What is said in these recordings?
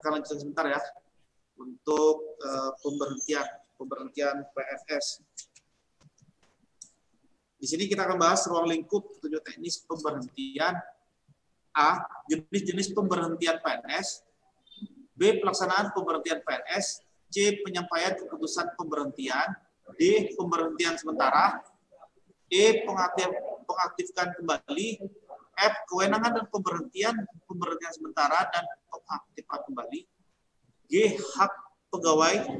akan lanjutkan sebentar ya untuk pemberhentian PNS. Di sini kita akan bahas ruang lingkup petunjuk teknis pemberhentian. A. Jenis-jenis pemberhentian PNS. B. Pelaksanaan pemberhentian PNS. C. Penyampaian keputusan pemberhentian. D. Pemberhentian sementara. E. Pengaktifkan kembali. F. Kewenangan dan pemberhentian sementara dan pengaktifan kembali. G. Hak pegawai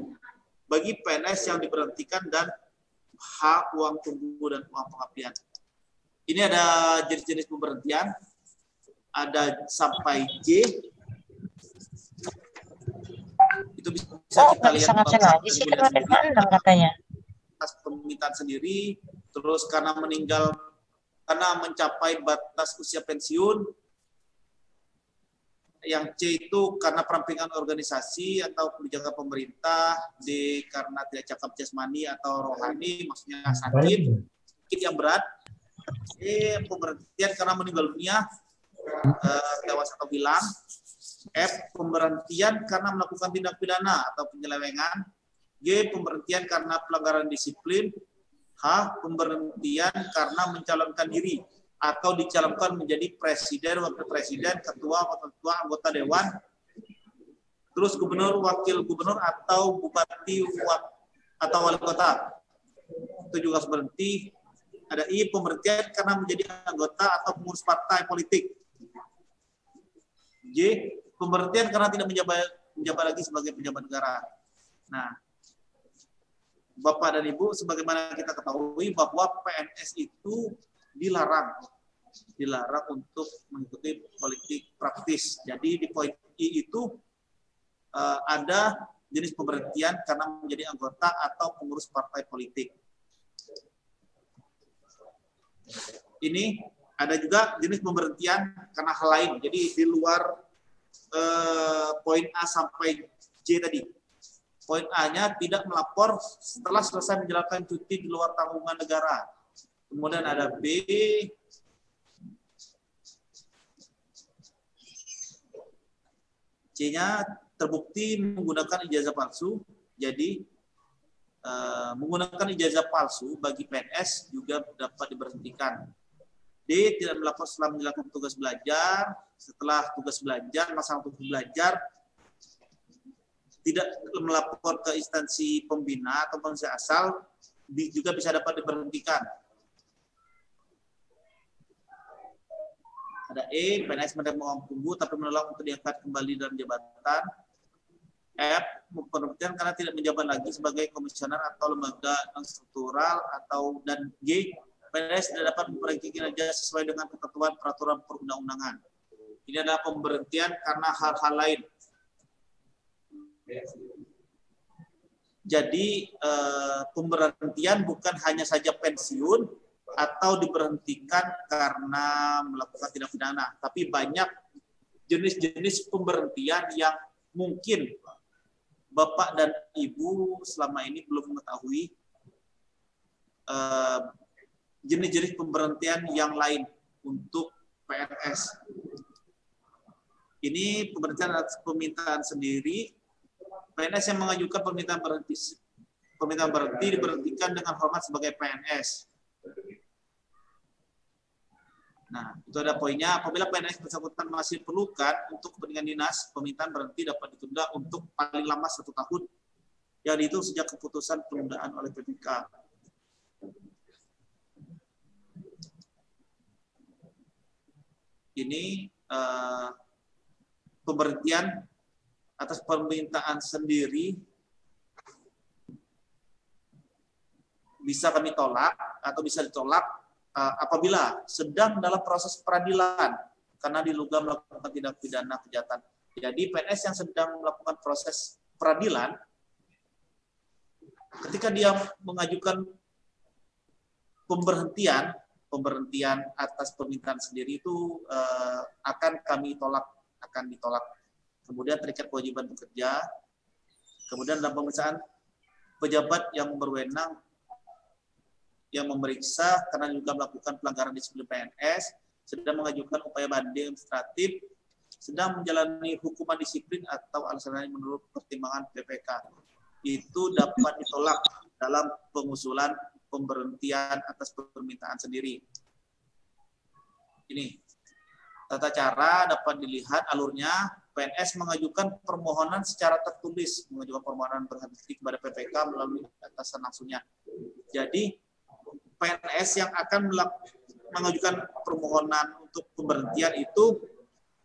bagi PNS yang diberhentikan dan H. Uang tunggu dan uang pengabdian. Ini ada jenis-jenis pemberhentian. Ada sampai J. Itu bisa kita lihat sangat di situ ada 6 katanya. Atas permintaan sendiri, terus karena mencapai batas usia pensiun. Yang C itu karena perampingan organisasi atau kebijakan pemerintah. D karena tidak cakap jasmani atau rohani, maksudnya sakit yang berat. E pemberhentian karena meninggal dunia, tewas atau hilang. F pemberhentian karena melakukan tindak pidana atau penyelewengan. G pemberhentian karena pelanggaran disiplin. H pemberhentian karena mencalonkan diri atau dicalonkan menjadi presiden, wakil presiden, ketua, anggota dewan, terus gubernur, wakil gubernur, atau bupati atau wali kota. Itu juga harus berhenti. Ada I pemberhentian karena menjadi anggota atau pengurus partai politik. J pemberhentian karena tidak menjabat lagi sebagai pejabat negara. Nah, Bapak dan Ibu, sebagaimana kita ketahui bahwa PNS itu dilarang untuk mengikuti politik praktis. Jadi di poin I itu ada jenis pemberhentian karena menjadi anggota atau pengurus partai politik. Ini ada juga jenis pemberhentian karena hal lain. Jadi di luar poin A sampai J tadi. Poin A-nya tidak melapor setelah selesai menjalankan cuti di luar tanggungan negara. Kemudian ada B, C-nya terbukti menggunakan ijazah palsu. Jadi menggunakan ijazah palsu bagi PNS juga dapat diberhentikan. D, tidak melapor setelah menjalankan tugas belajar. Setelah tugas belajar, masa tugas belajar, tidak melapor ke instansi pembina atau instansi asal, juga bisa dapat diberhentikan. Ada E, PNS menerima uang tunggu tapi menolak untuk diangkat kembali dalam jabatan. F, pemberhentian karena tidak menjabat lagi sebagai komisioner atau lembaga non-struktural, dan G, PNS tidak dapat memperbaiki kinerja sesuai dengan ketentuan peraturan perundang-undangan. Ini adalah pemberhentian karena hal-hal lain. Jadi pemberhentian bukan hanya saja pensiun atau diberhentikan karena melakukan tindak pidana, tapi banyak jenis-jenis pemberhentian yang mungkin Bapak dan Ibu selama ini belum mengetahui jenis-jenis pemberhentian yang lain untuk PNS. Ini pemberhentian atas permintaan sendiri. PNS yang mengajukan permintaan berhenti diberhentikan dengan hormat sebagai PNS. Nah, itu ada poinnya. Apabila PNS bersangkutan masih perlukan untuk kepentingan dinas, permintaan berhenti dapat ditunda untuk paling lama 1 tahun yang dihitung sejak keputusan penundaan oleh PPK. Ini pemberhentian atas permintaan sendiri bisa kami tolak atau bisa ditolak apabila sedang dalam proses peradilan karena diduga melakukan tindak pidana kejahatan. Jadi PNS yang sedang melakukan proses peradilan, ketika dia mengajukan pemberhentian atas permintaan sendiri itu akan ditolak. Kemudian terikat kewajiban bekerja. Kemudian dalam pemeriksaan pejabat yang berwenang yang memeriksa karena juga melakukan pelanggaran disiplin PNS sedang mengajukan upaya banding administratif sedang menjalani hukuman disiplin atau alasan lain menurut pertimbangan PPK, itu dapat ditolak dalam pengusulan pemberhentian atas permintaan sendiri. Ini tata cara dapat dilihat alurnya. PNS mengajukan permohonan secara tertulis, mengajukan permohonan berhenti kepada PPK melalui atasan langsungnya. Jadi PNS yang akan mengajukan permohonan untuk pemberhentian itu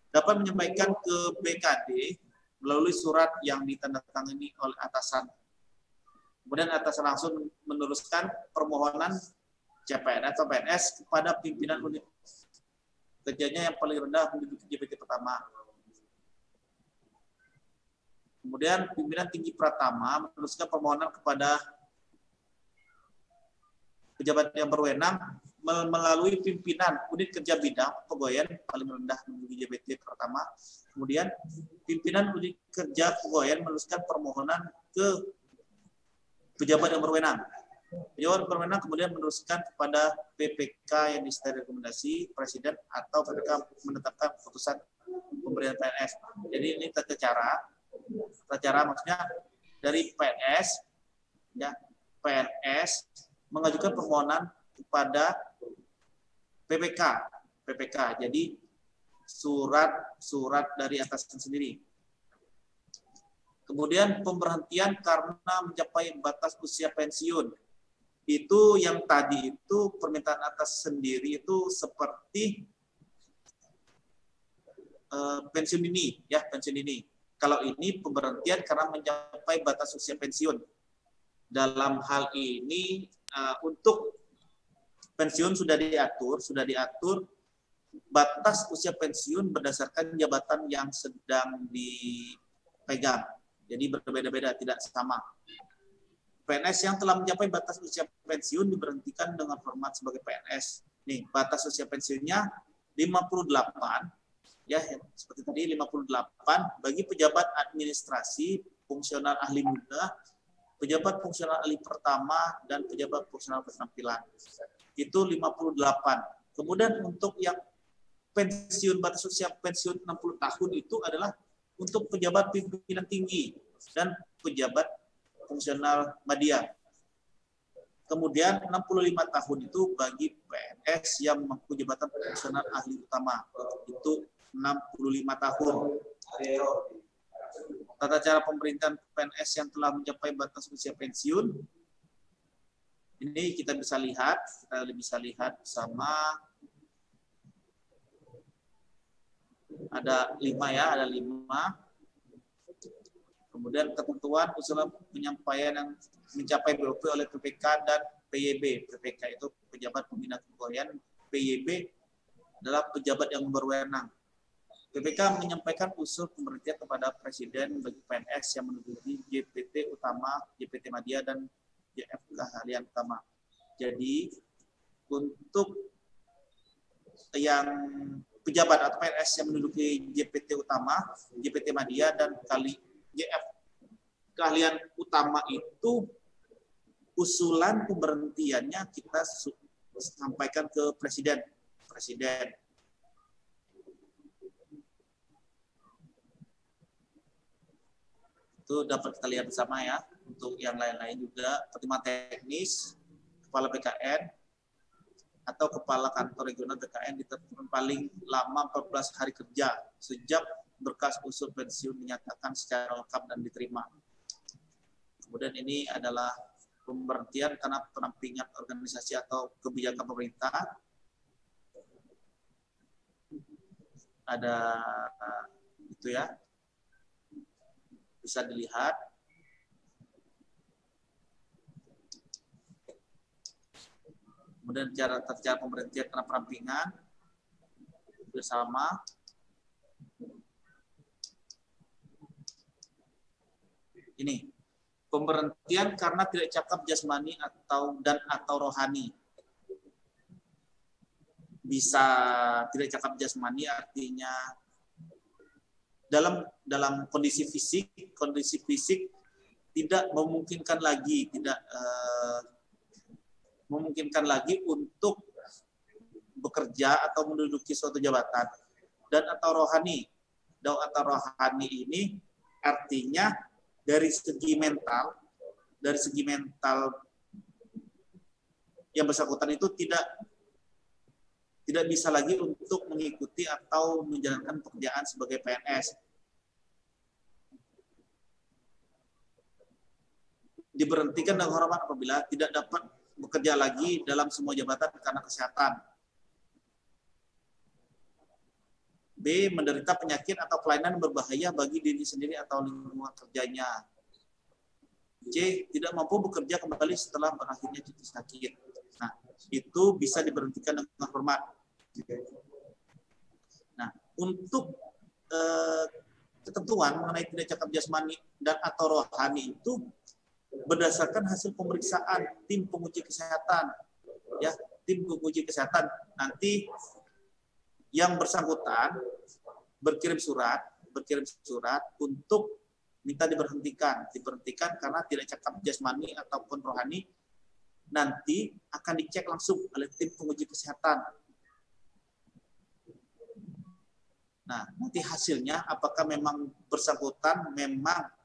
dapat menyampaikan ke BKD melalui surat yang ditandatangani oleh atasan. Kemudian atasan langsung meneruskan permohonan CPNS atau PNS kepada pimpinan unit kerjanya yang paling rendah menduduki JBT pertama. Kemudian pimpinan tinggi Pratama meneruskan permohonan kepada pejabat yang berwenang melalui pimpinan unit kerja bidang pegawaian paling rendah menduduki JBT pertama. Kemudian pimpinan unit kerja pegawaian meneruskan permohonan ke pejabat yang berwenang. Pejabat berwenang kemudian meneruskan kepada PPK yang disertai rekomendasi Presiden atau PPK menetapkan keputusan pemberian PNS. Jadi ini tata cara maksudnya dari PNS, ya, PNS mengajukan permohonan kepada PPK. Jadi surat dari atasan sendiri. Kemudian pemberhentian karena mencapai batas usia pensiun. Itu yang tadi itu permintaan atas sendiri itu seperti pensiun dini, ya, pensiun dini. Kalau ini pemberhentian karena mencapai batas usia pensiun. Dalam hal ini untuk pensiun sudah diatur batas usia pensiun berdasarkan jabatan yang sedang dipegang. Jadi berbeda-beda, tidak sama. PNS yang telah mencapai batas usia pensiun diberhentikan dengan hormat sebagai PNS. Nih, batas usia pensiunnya 58. Ya, seperti tadi 58 bagi pejabat administrasi, fungsional ahli muda, pejabat fungsional ahli pertama, dan pejabat fungsional keterampilan. Itu 58. Kemudian untuk yang pensiun, batas usia pensiun 60 tahun itu adalah untuk pejabat pimpinan tinggi dan pejabat fungsional media. Kemudian 65 tahun itu bagi PNS yang memangku jabatan fungsional ahli utama. Itu 65 tahun. Tata cara pemerintahan PNS yang telah mencapai batas usia pensiun. Ini kita bisa lihat bersama. Ada 5 ya, ada 5. Kemudian ketentuan usulan penyampaian yang mencapai BOP oleh PPK dan PYB. PPK itu pejabat pembina kepegawaian, PYB adalah pejabat yang berwenang. PPK menyampaikan usul pemberhentian kepada Presiden bagi PNS yang menduduki JPT utama, JPT Madya, dan JF keahlian utama. Jadi untuk yang pejabat atau PNS yang menduduki JPT utama, JPT Madya, dan JF keahlian utama itu usulan pemberhentiannya kita sampaikan ke Presiden. Itu dapat kita lihat bersama ya. Untuk yang lain-lain juga, pertimbangan teknis, kepala BKN, atau kepala kantor regional BKN ditetapkan paling lama 14 hari kerja sejak berkas usul pensiun dinyatakan secara lengkap dan diterima. Kemudian ini adalah pemberhentian karena perampingan organisasi atau kebijakan pemerintah. Ada itu ya, bisa dilihat. Kemudian cara pemberhentian karena perampingan bersama. Ini pemberhentian karena tidak cakap jasmani atau rohani. Bisa tidak cakap jasmani artinya dalam kondisi fisik tidak memungkinkan lagi untuk bekerja atau menduduki suatu jabatan, dan atau rohani daw atau rohani ini artinya dari segi mental yang bersangkutan itu tidak bisa lagi untuk mengikuti atau menjalankan pekerjaan sebagai PNS. Diberhentikan dengan hormat apabila tidak dapat bekerja lagi dalam semua jabatan karena kesehatan. B. Menderita penyakit atau kelainan berbahaya bagi diri sendiri atau lingkungan kerjanya. C. Tidak mampu bekerja kembali setelah berakhirnya cuti sakit. Nah, itu bisa diberhentikan dengan hormat. Nah, untuk ketentuan mengenai tidak cakap jasmani dan atau rohani itu berdasarkan hasil pemeriksaan tim penguji kesehatan, ya, tim penguji kesehatan. Nanti yang bersangkutan berkirim surat untuk minta diberhentikan karena tidak cakap jasmani ataupun rohani. Nanti akan dicek langsung oleh tim penguji kesehatan. Nah, nanti hasilnya apakah memang bersangkutan memang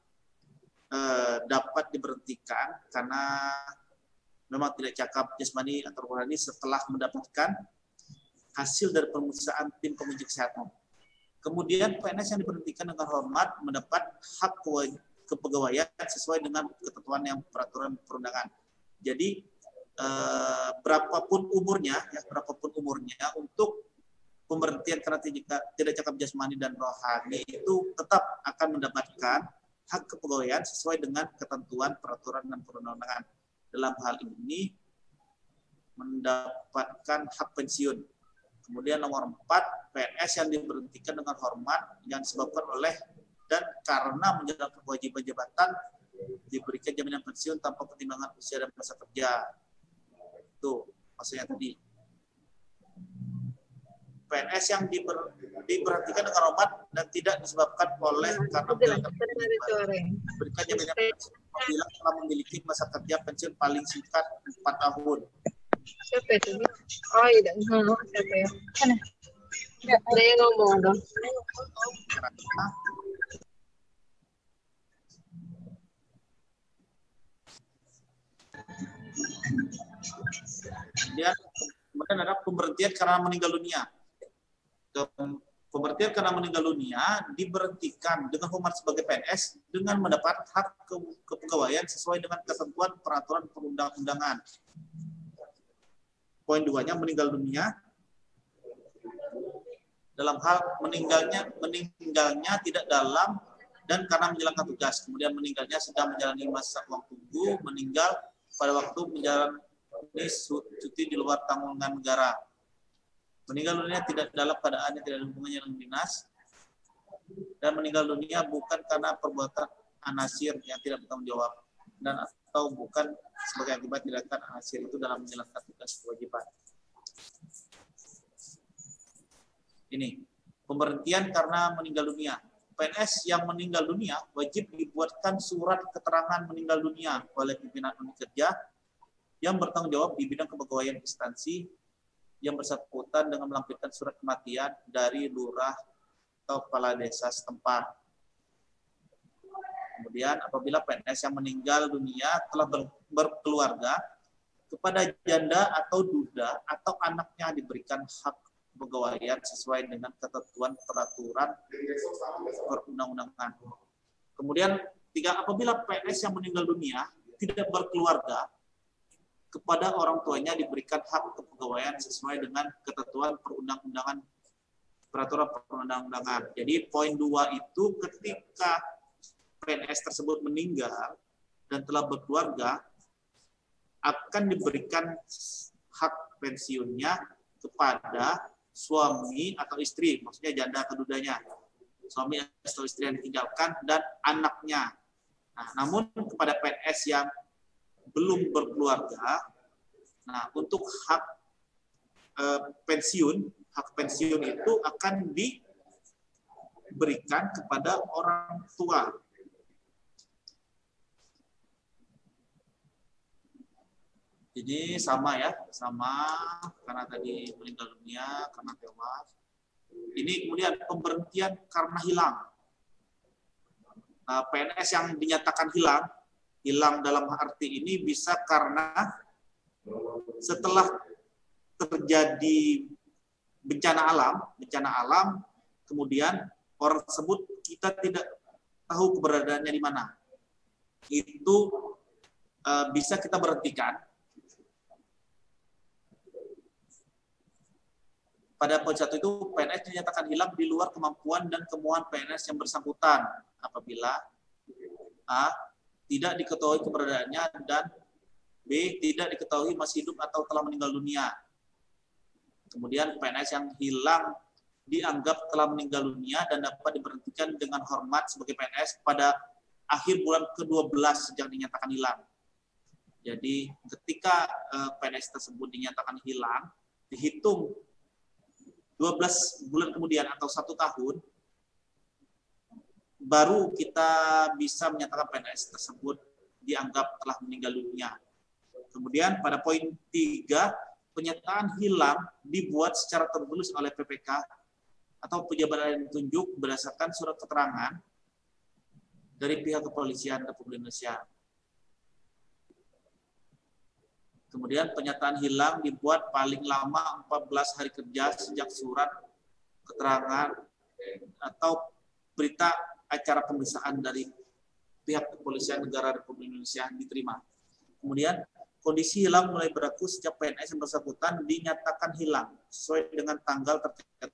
dapat diberhentikan karena memang tidak cakap jasmani atau rohani setelah mendapatkan hasil dari pemeriksaan tim penguji kesehatan. Kemudian PNS yang diberhentikan dengan hormat mendapat hak kepegawaian sesuai dengan ketentuan yang peraturan perundangan. Jadi berapapun umurnya untuk pemberhentian karena tidak cakap jasmani dan rohani itu tetap akan mendapatkan hak kepegawaian sesuai dengan ketentuan peraturan dan perundangan. Dalam hal ini mendapatkan hak pensiun. Kemudian nomor 4, PNS yang diberhentikan dengan hormat yang disebabkan oleh dan karena menjalankan kewajiban jabatan diberikan jaminan pensiun tanpa pertimbangan usia dan masa kerja. Itu maksudnya tadi. PNS yang diberhentikan dengan hormat dan tidak disebabkan oleh karena diberikan jaminan pensiun apabila telah memiliki masa kerja pensiun paling singkat 4 tahun. Siapa itu? Oh iya, siapa ya? Ada yang ngomong dong. Kemudian ada pemberhentian karena meninggal dunia. Pemberhentian karena meninggal dunia diberhentikan dengan hormat sebagai PNS dengan mendapat hak kepegawaian sesuai dengan ketentuan peraturan perundang-undangan. Poin 2-nya meninggal dunia dalam hal meninggalnya tidak dalam dan karena menjalankan tugas. Kemudian meninggalnya sedang menjalani masa uang tunggu, meninggal pada waktu menjalani cuti di luar tanggungan negara. Meninggal dunia tidak dalam keadaan yang tidak ada hubungannya dengan dinas, dan meninggal dunia bukan karena perbuatan anasir yang tidak bertanggung jawab dan atau bukan sebagai akibat tindakan anasir itu dalam menjalankan tugas kewajiban. Ini pemberhentian karena meninggal dunia. PNS yang meninggal dunia wajib dibuatkan surat keterangan meninggal dunia oleh pimpinan unit kerja yang bertanggung jawab di bidang kepegawaian instansi yang bersangkutan dengan melampirkan surat kematian dari lurah atau kepala desa setempat. Kemudian apabila PNS yang meninggal dunia telah berkeluarga, kepada janda atau duda atau anaknya diberikan hak kepegawaian sesuai dengan ketentuan peraturan perundang-undangan. Kemudian 3, apabila PNS yang meninggal dunia tidak berkeluarga, kepada orang tuanya diberikan hak kepegawaian sesuai dengan ketentuan perundang-undangan peraturan perundang-undangan. Jadi poin 2 itu ketika PNS tersebut meninggal dan telah berkeluarga akan diberikan hak pensiunnya kepada suami atau istri, maksudnya janda atau dudanya, suami atau istri yang ditinggalkan dan anaknya. Nah, namun kepada PNS yang belum berkeluarga, nah untuk hak pensiun itu akan diberikan kepada orang tua. Jadi sama ya, sama karena tadi meninggal dunia karena tewas, Ini kemudian pemberhentian karena hilang. PNS yang dinyatakan hilang dalam arti ini bisa karena setelah terjadi bencana alam, kemudian orang tersebut kita tidak tahu keberadaannya di mana. Itu bisa kita berhentikan. Pada poin 1 itu PNS dinyatakan hilang di luar kemampuan dan kemauan PNS yang bersangkutan apabila A. tidak diketahui keberadaannya dan B. tidak diketahui masih hidup atau telah meninggal dunia. Kemudian PNS yang hilang dianggap telah meninggal dunia dan dapat diberhentikan dengan hormat sebagai PNS pada akhir bulan ke-12 sejak dinyatakan hilang. Jadi ketika PNS tersebut dinyatakan hilang, dihitung 12 bulan kemudian atau 1 tahun, baru kita bisa menyatakan PNS tersebut dianggap telah meninggal dunia. Kemudian pada poin 3, pernyataan hilang dibuat secara tertulis oleh PPK atau pejabat yang ditunjuk berdasarkan surat keterangan dari pihak kepolisian Republik Indonesia. Kemudian pernyataan hilang dibuat paling lama 14 hari kerja sejak surat keterangan atau berita acara pemeriksaan dari pihak kepolisian negara Republik Indonesia diterima. Kemudian kondisi hilang mulai berlaku sejak PNS yang bersangkutan dinyatakan hilang sesuai dengan tanggal terkait.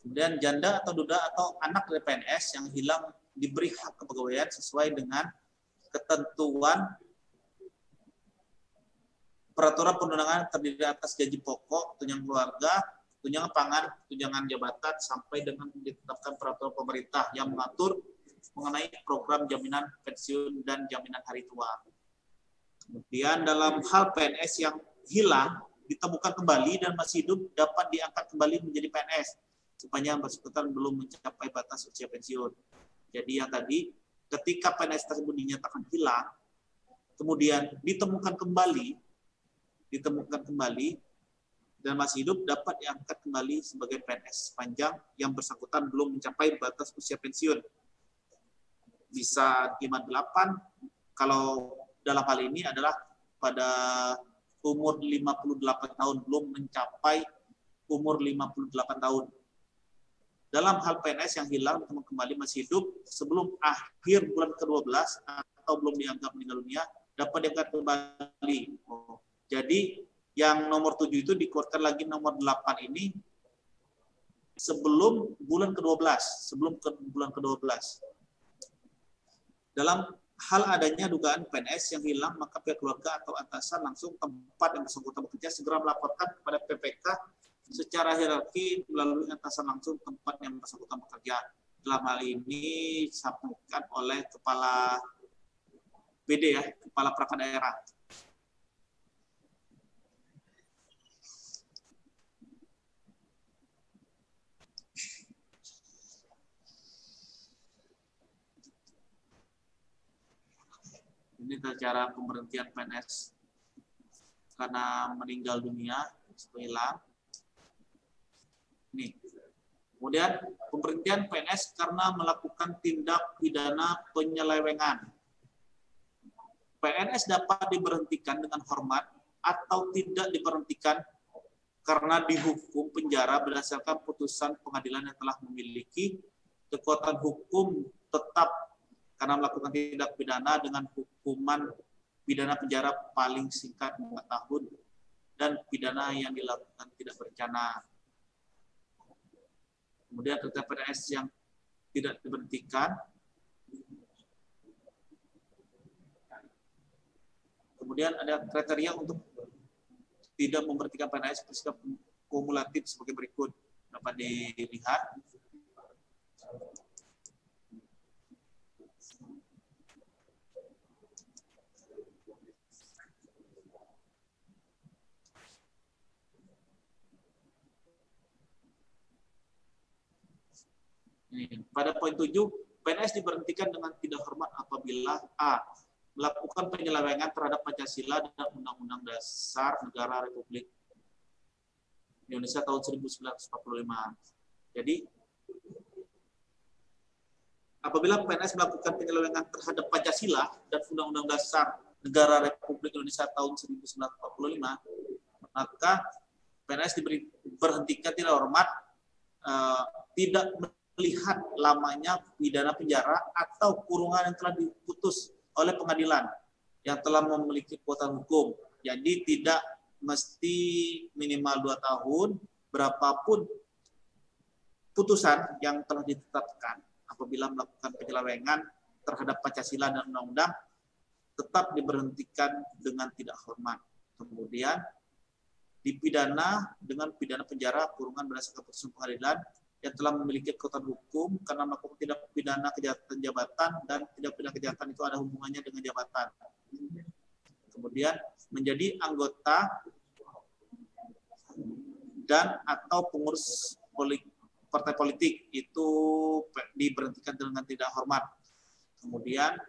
Kemudian janda atau duda atau anak dari PNS yang hilang diberi hak kepegawaian sesuai dengan ketentuan peraturan perundangan terdiri atas gaji pokok, tunjangan keluarga, tunjangan pangan, tunjangan jabatan, sampai dengan ditetapkan peraturan pemerintah yang mengatur mengenai program jaminan pensiun dan jaminan hari tua. Kemudian dalam hal PNS yang hilang, ditemukan kembali dan masih hidup dapat diangkat kembali menjadi PNS sepanjang bersangkutan belum mencapai batas usia pensiun. Jadi yang tadi, ketika PNS tersebut dinyatakan hilang, kemudian ditemukan kembali dan masih hidup dapat diangkat kembali sebagai PNS sepanjang yang bersangkutan belum mencapai batas usia pensiun. Bisa 58, kalau dalam hal ini adalah pada umur 58 tahun, belum mencapai umur 58 tahun. Dalam hal PNS yang hilang ditemukan kembali masih hidup sebelum akhir bulan ke-12 atau belum dianggap meninggal dunia dapat diangkat kembali. Jadi yang nomor 7 itu dikeluarkan lagi nomor 8 ini sebelum bulan ke-12, bulan ke-12. Dalam hal adanya dugaan PNS yang hilang, maka pihak keluarga atau atasan langsung tempat yang bersangkutan bekerja segera melaporkan kepada PPK secara hierarki melalui atasan langsung tempat yang bersangkutan bekerja. Dalam hal ini disampaikan oleh Kepala PD ya, Kepala Perangkat Daerah. Ini cara pemberhentian PNS karena meninggal dunia, hilang. Nih. Kemudian pemberhentian PNS karena melakukan tindak pidana penyelewengan. PNS dapat diberhentikan dengan hormat atau tidak diberhentikan karena dihukum penjara berdasarkan putusan pengadilan yang telah memiliki kekuatan hukum tetap karena melakukan tindak pidana dengan hukuman pidana penjara paling singkat 4 tahun dan pidana yang dilakukan tidak berencana. Kemudian terkait PNS yang tidak diberhentikan, kemudian ada kriteria untuk tidak memberhentikan PNS bersikap kumulatif sebagai berikut. Dapat dilihat. Pada poin 7, PNS diberhentikan dengan tidak hormat apabila A. Melakukan penyelewengan terhadap Pancasila dan Undang-Undang Dasar Negara Republik Indonesia tahun 1945. Jadi, apabila PNS melakukan penyelewengan terhadap Pancasila dan Undang-Undang Dasar Negara Republik Indonesia tahun 1945, maka PNS diberhentikan tidak hormat, tidak melihat lamanya pidana penjara atau kurungan yang telah diputus oleh pengadilan yang telah memiliki kekuatan hukum. Jadi tidak mesti minimal 2 tahun, berapapun putusan yang telah ditetapkan apabila melakukan penyelewengan terhadap Pancasila dan undang-undang tetap diberhentikan dengan tidak hormat. Kemudian dipidana dengan pidana penjara kurungan berdasarkan putusan pengadilan yang telah memiliki kekuatan hukum karena melakukan tindak pidana kejahatan jabatan, dan tindak pidana kejahatan itu ada hubungannya dengan jabatan. Kemudian menjadi anggota dan atau pengurus partai politik itu diberhentikan dengan tidak hormat. Kemudian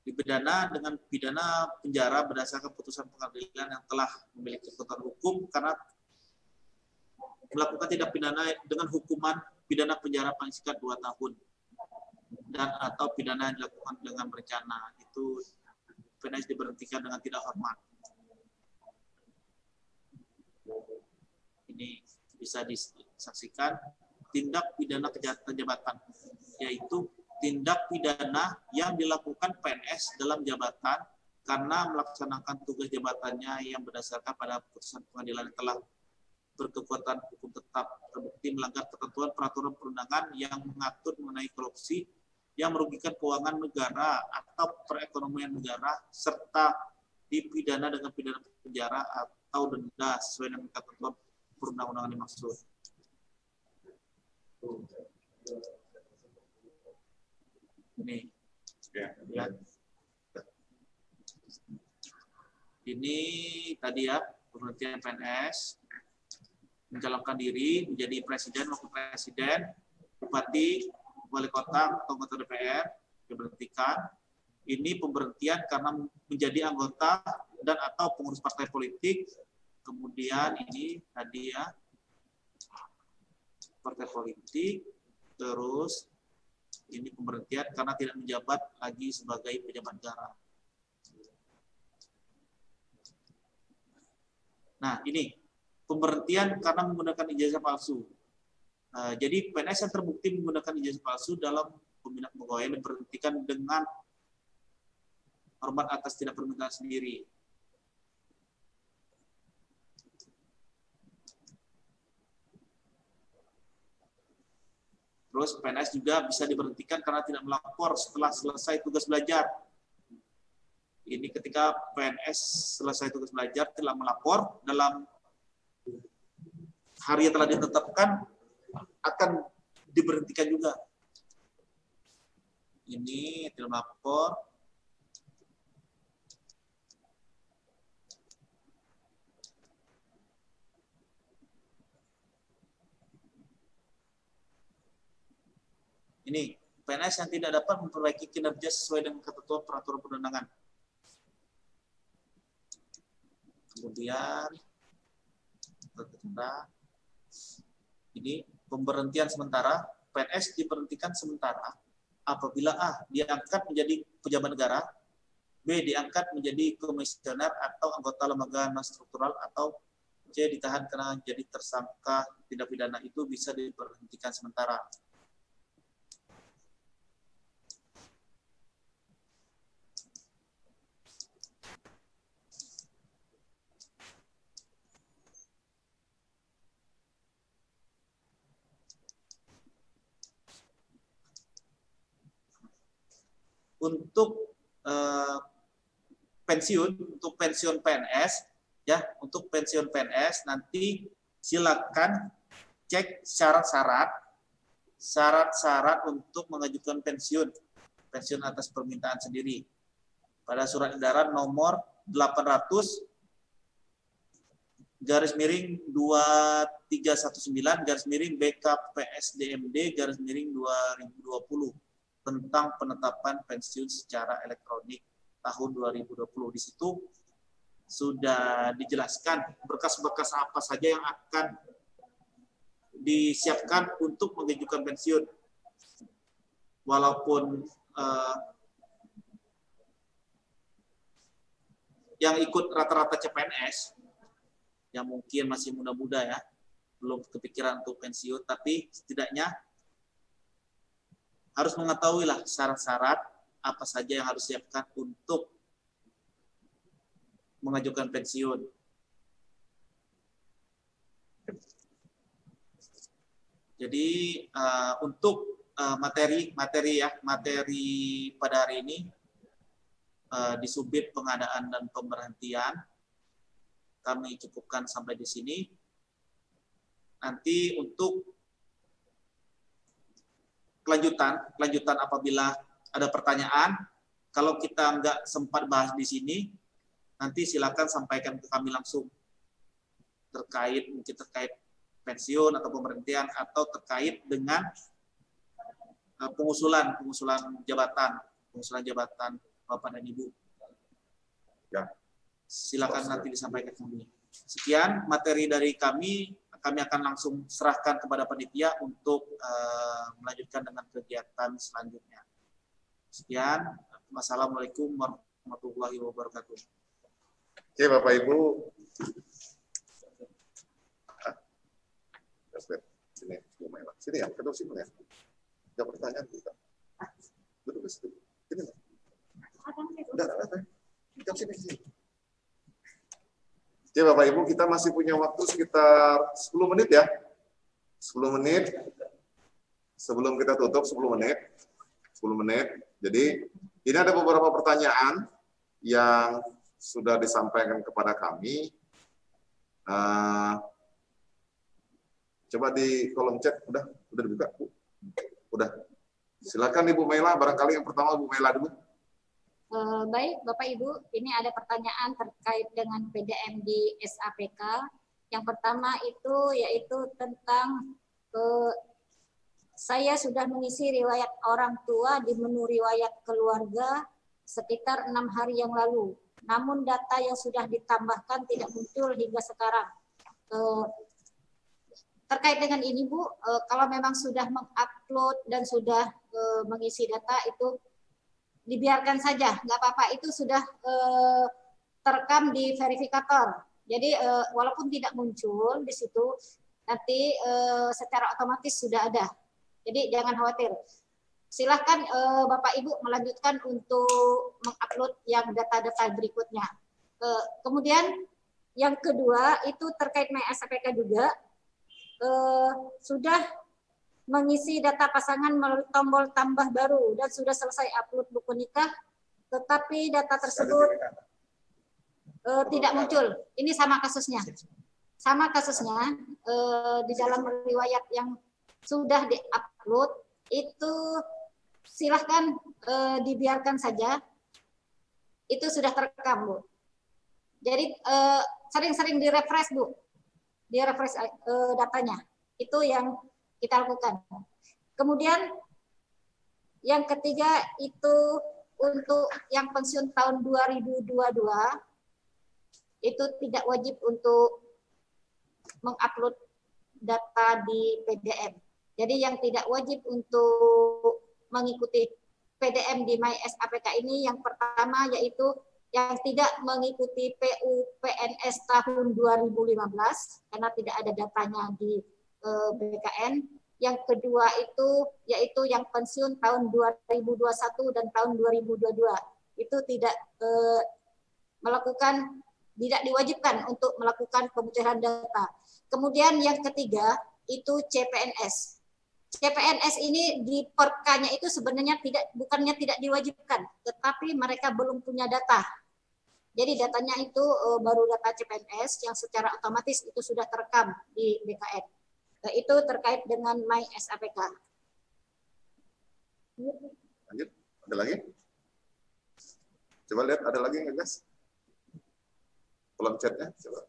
dipidana dengan pidana penjara berdasarkan putusan pengadilan yang telah memiliki kekuatan hukum karena melakukan tindak pidana dengan hukuman pidana penjara paling singkat 2 tahun dan atau pidana yang dilakukan dengan berencana. Itu PNS diberhentikan dengan tidak hormat. Ini bisa disaksikan tindak pidana kejahatan jabatan, yaitu tindak pidana yang dilakukan PNS dalam jabatan karena melaksanakan tugas jabatannya yang berdasarkan pada putusan pengadilan yang telah berkekuatan hukum tetap, terbukti melanggar ketentuan peraturan perundangan yang mengatur mengenai korupsi yang merugikan keuangan negara atau perekonomian negara, serta dipidana dengan pidana penjara atau denda sesuai dengan ketentuan perundang-undangan dimaksud. Ini, ya. Ini tadi ya pemberhentian PNS, mencalonkan diri menjadi presiden, wakil presiden, bupati, wali kota, atau anggota DPR diberhentikan. Ini pemberhentian karena menjadi anggota dan atau pengurus partai politik. Kemudian ini tadi ya partai politik, terus ini pemberhentian karena tidak menjabat lagi sebagai pejabat negara. Nah, ini pemberhentian karena menggunakan ijazah palsu. Jadi PNS yang terbukti menggunakan ijazah palsu dalam pembinaan pegawai diberhentikan dengan hormat atas tidak permintaan sendiri. Terus PNS juga bisa diberhentikan karena tidak melapor setelah selesai tugas belajar. Ini ketika PNS selesai tugas belajar telah melapor dalam hari yang telah ditetapkan, akan diberhentikan juga. Ini tidak melapor. Ini PNS yang tidak dapat memperbaiki kinerja sesuai dengan ketentuan peraturan perundangan. Kemudian ini pemberhentian sementara. PNS diberhentikan sementara apabila A. diangkat menjadi pejabat negara, B. diangkat menjadi komisioner atau anggota lembaga non-struktural, atau C. ditahan karena jadi tersangka tindak pidana, itu bisa diberhentikan sementara. Untuk pensiun PNS ya, untuk pensiun PNS nanti silakan cek syarat-syarat untuk mengajukan pensiun atas permintaan sendiri pada surat edaran nomor 800 garis miring 2319 garis miring BKPSDMD garis miring 2020 tentang penetapan pensiun secara elektronik tahun 2020. Di situ sudah dijelaskan berkas-berkas apa saja yang akan disiapkan untuk mengajukan pensiun. Walaupun yang ikut rata-rata CPNS, yang mungkin masih muda-muda ya, belum kepikiran untuk pensiun, tapi setidaknya harus mengetahui lah syarat-syarat apa saja yang harus disiapkan untuk mengajukan pensiun. Jadi untuk materi pada hari ini di subjek pengadaan dan pemberhentian kami cukupkan sampai di sini. Nanti untuk kelanjutan apabila ada pertanyaan, kalau kita nggak sempat bahas di sini, nanti silakan sampaikan ke kami langsung mungkin terkait pensiun atau pemberhentian atau terkait dengan pengusulan jabatan Bapak dan Ibu. Ya. Silakan nanti disampaikan ke kami. Sekian materi dari kami akan langsung serahkan kepada panitia untuk melanjutkan dengan kegiatan selanjutnya. Sekian. Wassalamualaikum warahmatullahi wabarakatuh. Oke, Bapak Ibu. Sini ya, kedua sini ya. Jawab pertanyaan kita. Duduk ke situ. Sini lah. Udah, sini. Oke, Bapak Ibu, kita masih punya waktu sekitar 10 menit ya. 10 menit. Sebelum kita tutup 10 menit. 10 menit. Jadi, ini ada beberapa pertanyaan yang sudah disampaikan kepada kami. Coba di kolom chat, udah dibuka, Bu. Udah. Silakan Ibu Mela, barangkali yang pertama Bu Mela dulu. Baik, Bapak Ibu, ini ada pertanyaan terkait dengan PDM di SAPK. Yang pertama itu yaitu tentang saya sudah mengisi riwayat orang tua di menu riwayat keluarga sekitar 6 hari yang lalu. Namun data yang sudah ditambahkan tidak muncul hingga sekarang. Terkait dengan ini, Bu, kalau memang sudah mengupload dan sudah mengisi data itu dibiarkan saja, nggak apa-apa, itu sudah terekam di verifikator. Jadi walaupun tidak muncul di situ, nanti secara otomatis sudah ada. Jadi jangan khawatir. Silahkan Bapak Ibu melanjutkan untuk mengupload yang data-data berikutnya. Kemudian yang kedua itu terkait MySAPK juga, sudah mengisi data pasangan melalui tombol tambah baru dan sudah selesai upload buku nikah, tetapi data tersebut tidak muncul. Ini sama kasusnya. Sama kasusnya di dalam riwayat yang sudah diupload itu silahkan dibiarkan saja. Itu sudah terekam, Bu. Jadi sering-sering direfresh, Bu. Direfresh datanya. Itu yang kita lakukan. Kemudian yang ketiga itu untuk yang pensiun tahun 2022 itu tidak wajib untuk mengupload data di PDM. Jadi yang tidak wajib untuk mengikuti PDM di MySAPK ini yang pertama yaitu yang tidak mengikuti PUPNS tahun 2015 karena tidak ada datanya di BKN. Yang kedua itu yaitu yang pensiun tahun 2021 dan tahun 2022 itu tidak tidak diwajibkan untuk melakukan pemucahan data. Kemudian yang ketiga itu CPNS. CPNS ini di Perkanya itu sebenarnya bukannya tidak diwajibkan, tetapi mereka belum punya data. Jadi datanya itu baru data CPNS yang secara otomatis itu sudah terekam di BKN. Itu terkait dengan MySAPK. Lanjut, ada lagi? Coba lihat, ada lagi nggak, guys? Kolom chatnya, coba.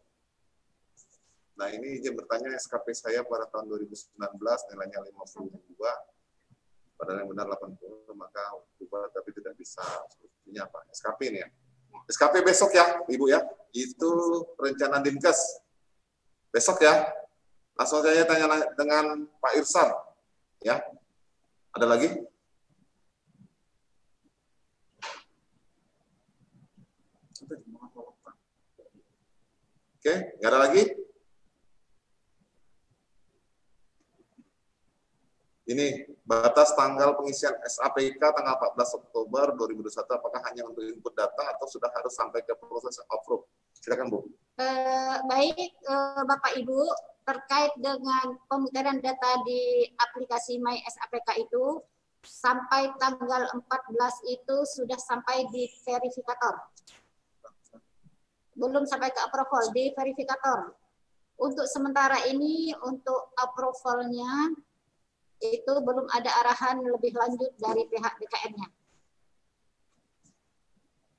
Nah, ini izin bertanya, SKP saya pada tahun 2019 nilainya 52, padahal yang benar 80, maka ubah tapi tidak bisa. Solusinya apa? SKP ini ya. SKP besok ya, Ibu ya. Itu rencana Dinkes. Besok ya. Langsung saya tanya dengan Pak Irsan. Ya. Ada lagi? Oke, nggak ada lagi? Ini batas tanggal pengisian SAPK tanggal 14 Oktober 2021, apakah hanya untuk input data atau sudah harus sampai ke proses approve? Silakan Bu. Baik, Bapak Ibu, terkait dengan pemutaran data di aplikasi My SAPK itu sampai tanggal 14 itu sudah sampai di verifikator. Belum sampai ke approval, di verifikator. Untuk sementara ini, untuk approval-nya itu belum ada arahan lebih lanjut dari pihak BKN-nya.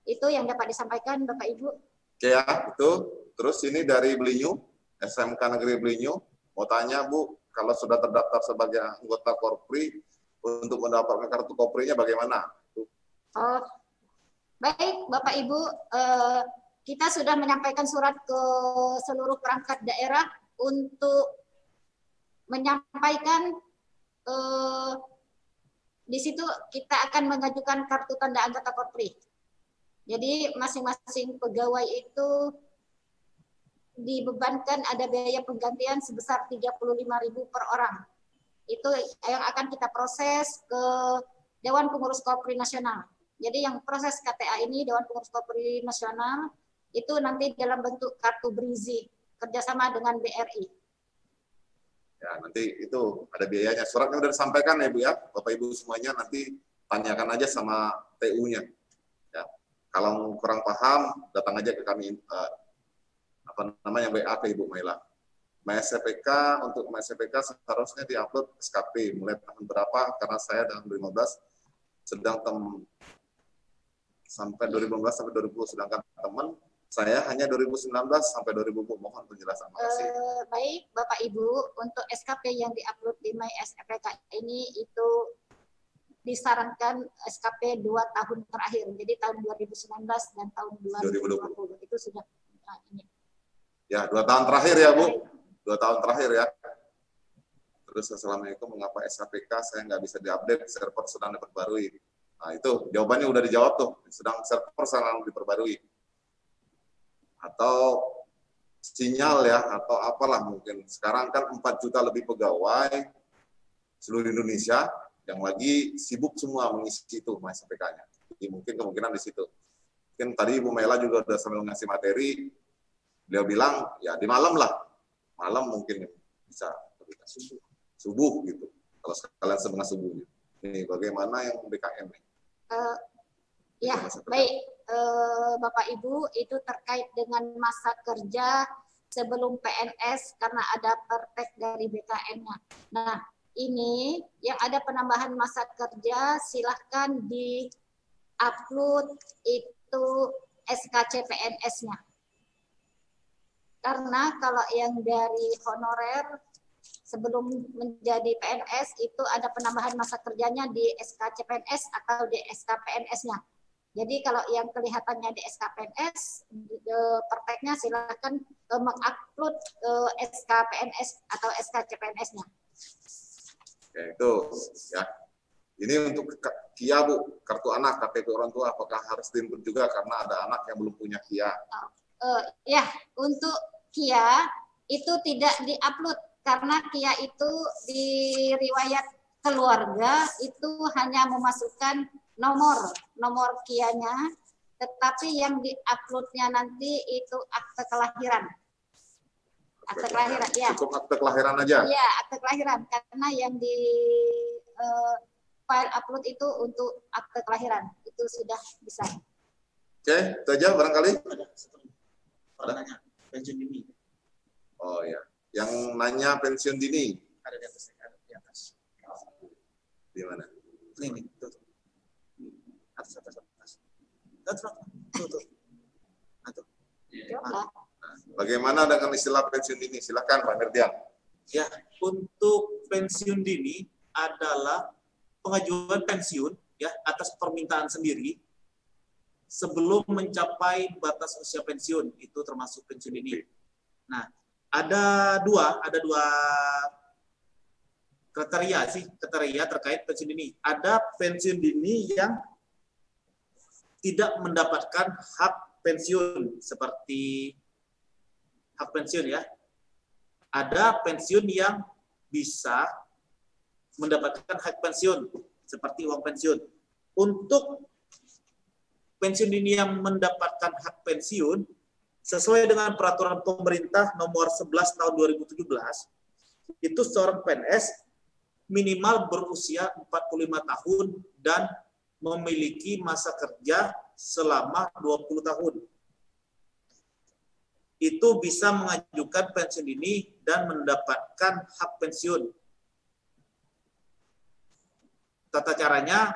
Itu yang dapat disampaikan Bapak Ibu. Oke ya, itu. Terus ini dari Belinyu, SMK Negeri Belinyu. Mau tanya Bu, kalau sudah terdaftar sebagai anggota Korpri, untuk mendapatkan kartu Korprinya bagaimana? Oh, baik Bapak Ibu, kita sudah menyampaikan surat ke seluruh perangkat daerah untuk menyampaikan di situ kita akan mengajukan kartu tanda anggota Korpri. Jadi masing-masing pegawai itu dibebankan ada biaya penggantian sebesar 35.000 per orang. Itu yang akan kita proses ke Dewan Pengurus Korpri Nasional. Jadi yang proses KTA ini Dewan Pengurus Korpri Nasional itu nanti dalam bentuk kartu berisi kerjasama dengan BRI. Ya, nanti itu ada biayanya. Suratnya sudah disampaikan ya Bu ya, Bapak Ibu semuanya nanti tanyakan aja sama TU-nya. Ya, kalau kurang paham, datang aja ke kami WA ke Ibu Maila. MySPK untuk MySPK seharusnya diupload SKP mulai tahun berapa? Karena saya tahun 2015 sedang sampai 2015 sampai 2020, sedangkan teman saya hanya 2019 sampai 2020. Mohon penjelasan. Makasih. Baik Bapak Ibu, untuk SKP yang diupload di My SPK ini itu disarankan SKP 2 tahun terakhir. Jadi tahun 2019 dan tahun 2020 itu sudah ini. Ya, 2 tahun terakhir ya Bu. 2 tahun terakhir ya. Terus Assalamualaikum, mengapa SKPK saya nggak bisa diupdate, server sedang diperbarui. Nah itu jawabannya udah dijawab tuh, server sedang diperbarui. Atau sinyal ya, atau apalah mungkin. Sekarang kan 4 juta lebih pegawai seluruh Indonesia yang lagi sibuk semua mengisi itu MySPK-nya. Jadi mungkin kemungkinan di situ. Mungkin tadi Ibu Mela juga udah sambil ngasih materi, beliau bilang ya di malam lah. Malam mungkin bisa subuh gitu. Kalau sekalian setengah subuh. Ini bagaimana yang BKN nih? Ya, baik. Bapak Ibu, itu terkait dengan masa kerja sebelum PNS karena ada perpres dari BKN-nya. Nah, ini yang ada penambahan masa kerja silahkan di-upload itu SKCPNS-nya. Karena kalau yang dari honorer sebelum menjadi PNS itu ada penambahan masa kerjanya di SKCPNS atau di SKPNS-nya. Jadi kalau yang kelihatannya di SKPNS, perpreknya silakan mengupload SKPNS atau SKCPNS-nya. Oke, itu ya. Ini untuk KIA Bu, kartu anak, KTP orang tua, apakah harus diinput juga karena ada anak yang belum punya KIA? Ya, untuk KIA itu tidak diupload karena KIA itu di riwayat keluarga itu hanya memasukkan nomor KIA-nya, tetapi yang diuploadnya nanti itu akte kelahiran. Akte kelahiran, ya. Cukup akte kelahiran aja? Iya, akte kelahiran. Karena yang di file upload itu untuk akte kelahiran. Itu sudah bisa. Oke, itu aja barangkali. Pertanyaan, pensiun dini. Oh ya, yang nanya pensiun dini. Ada di atas. Ada di atas. Di mana? Ini, tuh. Atas. Tuh. Coba. Bagaimana dengan istilah pensiun dini? Silakan Pak Merdian. Ya, untuk pensiun dini adalah pengajuan pensiun ya atas permintaan sendiri sebelum mencapai batas usia pensiun, itu termasuk pensiun dini. Nah, ada dua kriteria terkait pensiun dini. Ada pensiun dini yang tidak mendapatkan hak pensiun seperti hak pensiun ya. Ada pensiun yang bisa mendapatkan hak pensiun seperti uang pensiun. Untuk pensiun dini yang mendapatkan hak pensiun sesuai dengan peraturan pemerintah nomor 11 tahun 2017, itu seorang PNS minimal berusia 45 tahun dan memiliki masa kerja selama 20 tahun. Itu bisa mengajukan pensiun dini dan mendapatkan hak pensiun. Tata caranya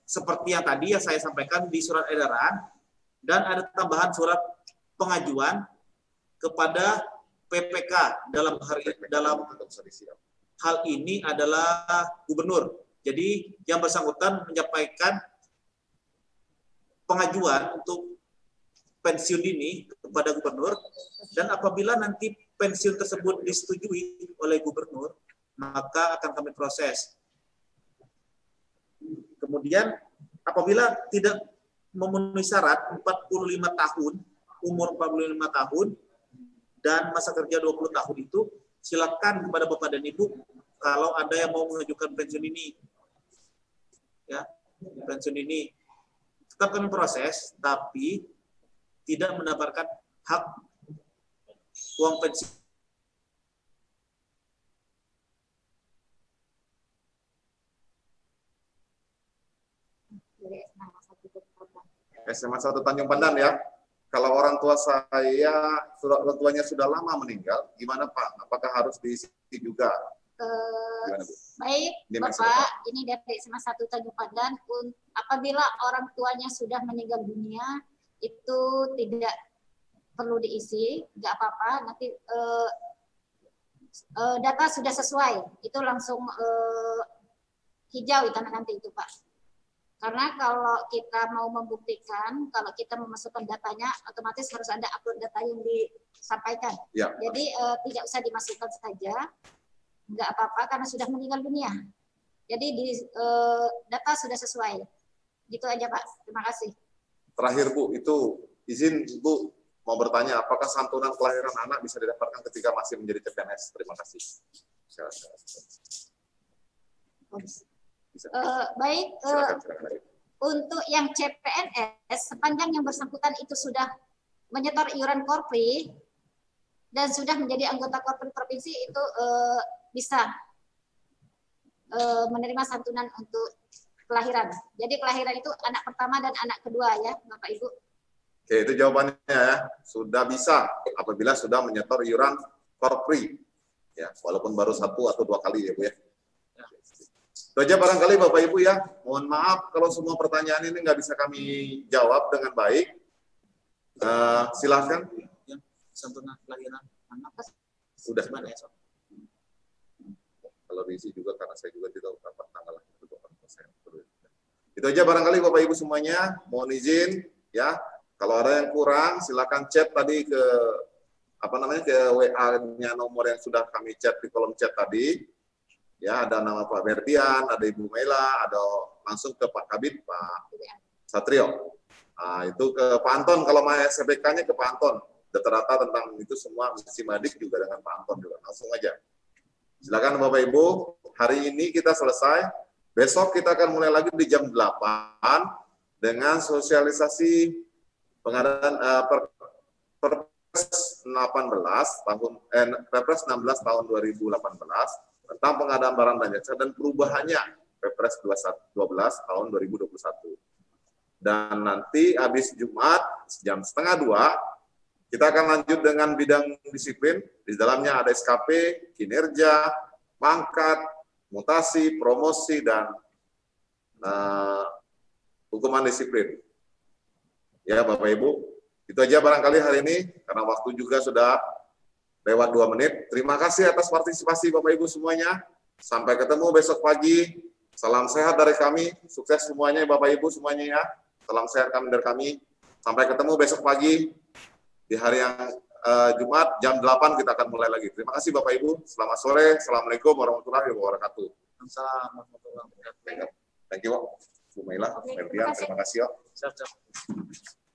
seperti yang tadi yang saya sampaikan di surat edaran, dan ada tambahan surat pengajuan kepada PPK dalam hal ini adalah gubernur. Jadi yang bersangkutan menyampaikan pengajuan untuk pensiun dini kepada gubernur, dan apabila nanti pensiun tersebut disetujui oleh gubernur, maka akan kami proses. Kemudian apabila tidak memenuhi syarat 45 tahun, umur 45 tahun, dan masa kerja 20 tahun itu, silakan kepada Bapak dan Ibu kalau ada yang mau mengajukan pensiun ini. Ya, pensiun ini tetap kami proses, tapi tidak mendapatkan hak uang pensiun. SMA 1 Tanjung Pandan ya. Kalau orang tua saya, orang tuanya sudah lama meninggal, gimana Pak? Apakah harus diisi juga? Gimana, Bu? Baik, Bapak, ini dari SMA 1 Tanjung Pandan. Apabila orang tuanya sudah meninggal dunia, itu tidak perlu diisi, nggak apa-apa. Nanti data sudah sesuai, itu langsung hijau itu nanti itu Pak. Karena kalau kita mau membuktikan, kalau kita memasukkan datanya, otomatis harus ada upload data yang disampaikan. Ya. Jadi tidak usah dimasukkan saja, nggak apa-apa karena sudah meninggal dunia. Jadi data sudah sesuai. Gitu aja Pak, terima kasih. Terakhir Bu, itu izin Bu mau bertanya, apakah santunan kelahiran anak bisa didapatkan ketika masih menjadi CPNS? Terima kasih. Baik, untuk yang CPNS, sepanjang yang bersangkutan itu sudah menyetor iuran Korpri dan sudah menjadi anggota Korpri provinsi, itu bisa menerima santunan untuk kelahiran. Jadi kelahiran itu anak pertama dan anak kedua ya, Bapak Ibu. Oke, itu jawabannya ya. Sudah bisa apabila sudah menyetor iuran Korpri. Ya, walaupun baru 1 atau 2 kali ya Bu ya. Itu aja barangkali Bapak Ibu ya. Mohon maaf kalau semua pertanyaan ini nggak bisa kami jawab dengan baik. Silahkan. Santunan kelahiran anak sudah. Gimana ya, Sob? Kalau diisi juga karena saya juga tidak tahu kapan tanggal lahir itu. Itu aja barangkali Bapak Ibu semuanya. Mohon izin ya. Kalau ada yang kurang silakan chat tadi ke ke WA-nya nomor yang sudah kami chat di kolom chat tadi. Ya, ada nama Pak Berdian, ada Ibu Mela, ada langsung ke Pak Kabid, Pak Satrio. Nah, itu ke Pak Anton, kalau mau SPK-nya ke Pak Anton. Data-data tentang itu semua, Simadik juga dengan Pak Anton juga. Langsung aja. Silakan Bapak Ibu, hari ini kita selesai. Besok kita akan mulai lagi di jam 8 dengan sosialisasi pengadaan Perpres 16 tahun 2018 tentang pengadaan barang dan jasa dan perubahannya Perpres 12 tahun 2021. Dan nanti habis Jumat jam 1:30 kita akan lanjut dengan bidang disiplin. Di dalamnya ada SKP, kinerja, pangkat, mutasi, promosi, dan hukuman disiplin. Ya Bapak Ibu, Itu aja barangkali hari ini, karena waktu juga sudah lewat 2 menit. Terima kasih atas partisipasi Bapak Ibu semuanya. Sampai ketemu besok pagi. Salam sehat dari kami. Sukses semuanya Bapak Ibu semuanya ya. Salam sehat kami dari kami. Sampai ketemu besok pagi di hari yang Jumat jam 8 kita akan mulai lagi. Terima kasih Bapak Ibu. Selamat sore. Assalamualaikum warahmatullahi wabarakatuh. Assalamualaikum warahmatullahi wabarakatuh. Thank you, Bu Maila. Oke, Terima kasih. Siap.